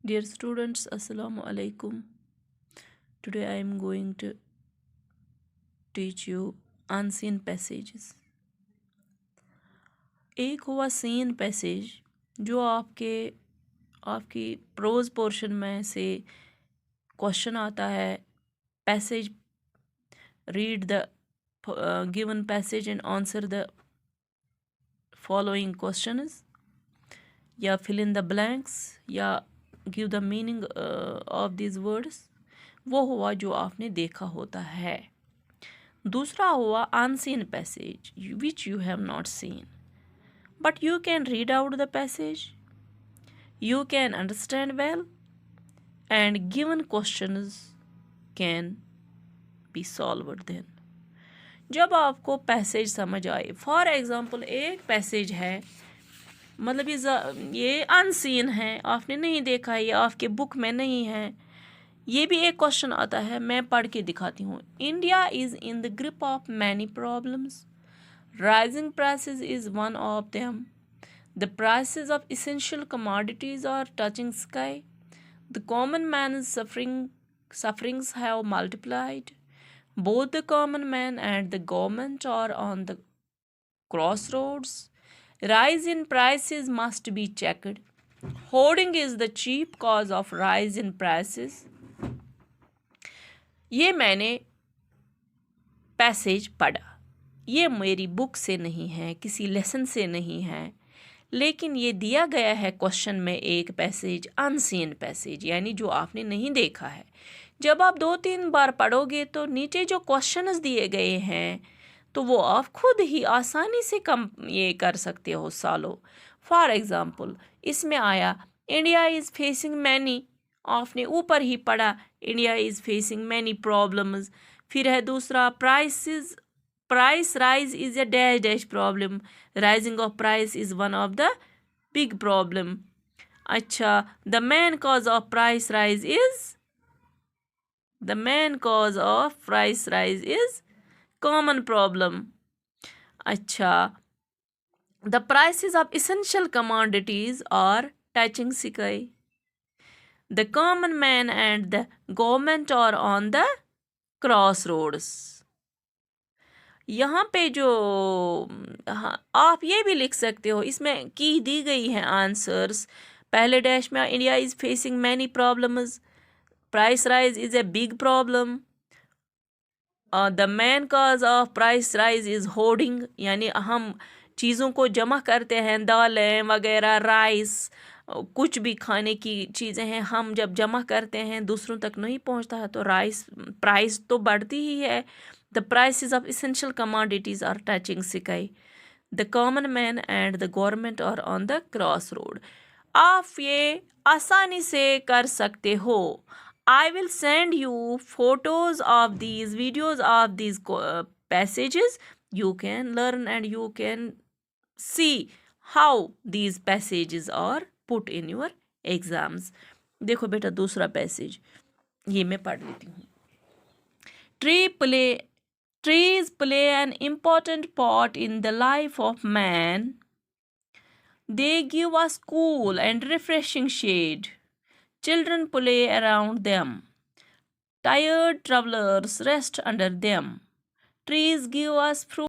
Dear students, Assalamu alaikum. Today I am going to teach you unseen passages. एक हुआ scene passage जो आपकी pros portion में से क्वेश्चन आता है. Passage read the given passage and answer the following questions, या fill in the blanks, या give the meaning of this words. वो हुआ जो आपने देखा होता है. दूसरा हुआ unseen passage which you have not seen, but you can read out the passage, you can understand well, and given questions can be solved then. जब आपको पैसेज समझ आए, फॉर एग्जाम्पल एक पैसेज है, मतलब ये अनसीन है, आपने नहीं देखा है, ये आपके बुक में नहीं है. ये भी एक क्वेश्चन आता है, मैं पढ़ के दिखाती हूँ. India is in the grip of many problems. Rising prices is one of them. The prices of essential commodities are touching sky. The common man's sufferings have multiplied. Both the common man and the government are on the crossroads. Rise in prices must be checked. Hoarding is the chief cause of rise in prices. ये मैंने passage पढ़ा. ये मेरी book से नहीं है, किसी lesson से नहीं है, लेकिन ये दिया गया है क्वेश्चन में एक पैसेज, अनसीन पैसेज, यानी जो आपने नहीं देखा है. जब आप 2-3 बार पढ़ोगे तो नीचे जो क्वेश्चंस दिए गए हैं तो वो आप खुद ही आसानी से ये कर सकते हो सॉल्व. फॉर एग्ज़ाम्पल इसमें आया इंडिया इज़ फेसिंग मैनी, आपने ऊपर ही पढ़ा India is facing many problems. फिर है दूसरा price rise is a dash problem. Rising of price is one of the big problem. अच्छा, the main cause of price rise is common problem. अच्छा, the prices of essential commodities are touching sky. The common man and the government are on the crossroads. यहाँ पे जो आप ये भी लिख सकते हो, इसमें की दी गई है आंसर्स. पहले डैश में India is facing many problems, price rise is a big problem, the main cause of price rise is hoarding, यानी हम चीज़ों को जमा करते हैं, दालें वगैरह, राइस, कुछ भी खाने की चीज़ें हैं, हम जब जमा करते हैं दूसरों तक नहीं पहुंचता है तो प्राइस तो बढ़ती ही है. The prices of essential commodities are touching sky. The common man and the government are on the crossroad. आप ये आसानी से कर सकते हो. I will send you photos of these videos of these passages. You can learn and you can see how these passages are put in your exams. देखो बेटा दूसरा पैसेज ये मैं पढ़ लेती हूँ. Trees play an important part in the life of man. They give us cool and refreshing shade. Children play around them. Tired travelers rest under them. Trees give us fruit.